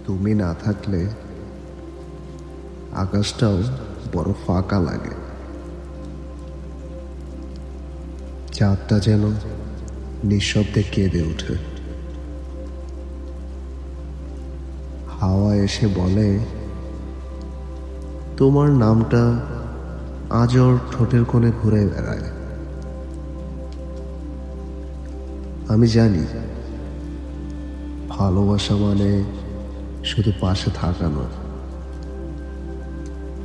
তুমি না থাকলে আকাশটাও বড় ফাঁকা লাগে। চাঁদটা যেন নিঃশব্দে কেঁদে ওঠে। হাওয়া এসে বলে, তোমার নামটা আজ ওর ঠোঁটের কোণে ঘুরে বেড়ায়। আমি জানি ভালোবাসা মানে শুধু পাশে থাকা নয়।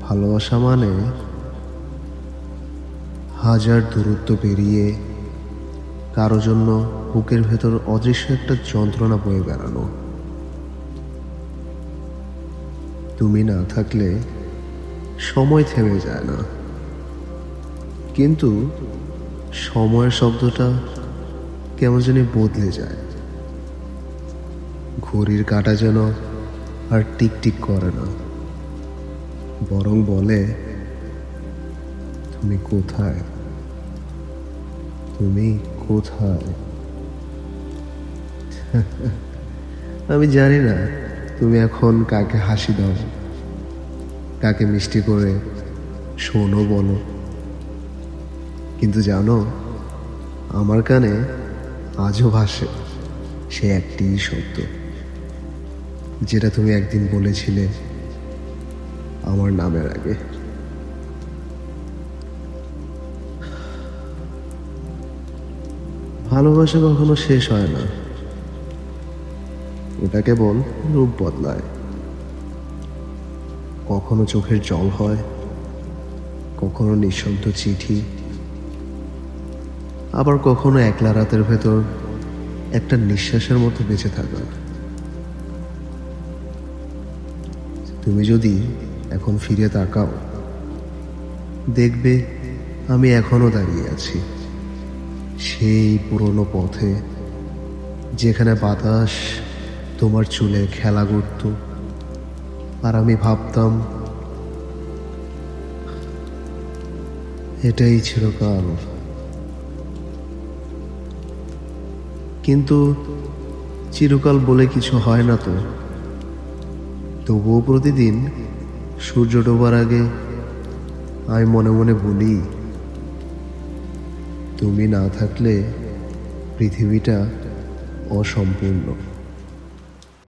ভালোবাসা মানে হাজার দূরত্ব পেরিয়ে কারো জন্য বুকের ভেতর অদৃশ্য একটা যন্ত্রণা বয়ে বেড়ানো। তুমি না থাকলে সময় থেমে যায় না, কিন্তু সময়ের শব্দটা কেমন জানি বদলে যায়। ঘড়ির কাঁটা যেন আর টিকটিক করে না, বরং বলে, তুমি কোথায়, তুমি কোথায়। আমি জানি না তুমি এখন কাকে হাসি দাও, কাকে মিষ্টি করে শোনো বলো, কিন্তু জানো আমার কানে আজও ভাসে সে একটি শব্দ, যেটা তুমি একদিন বলেছিলে আমার নামের আগে। ভালোবাসা কখনো শেষ হয় না, ওটা কেবল রূপ বদলায়। কখনো চোখের জল হয়, কখনো নিঃশব্দ চিঠি, আবার কখনো একলা রাতের ভেতর একটা নিঃশ্বাসের মতো বেঁচে থাকা। তুমি যদি এখন ফিরে তাকাও, দেখবে আমি এখনো দাঁড়িয়ে আছি সেই পুরনো পথে, যেখানে বাতাস তোমার চুলে খেলা করত, আর আমি ভাবতাম এটাই চিরকাল। কিন্তু চিরকাল বলে কিছু হয় না তো। তবুও প্রতিদিন সূর্য ডোবার আগে আমি মনে মনে বলি, তুমি না থাকলে পৃথিবীটা অসম্পূর্ণ।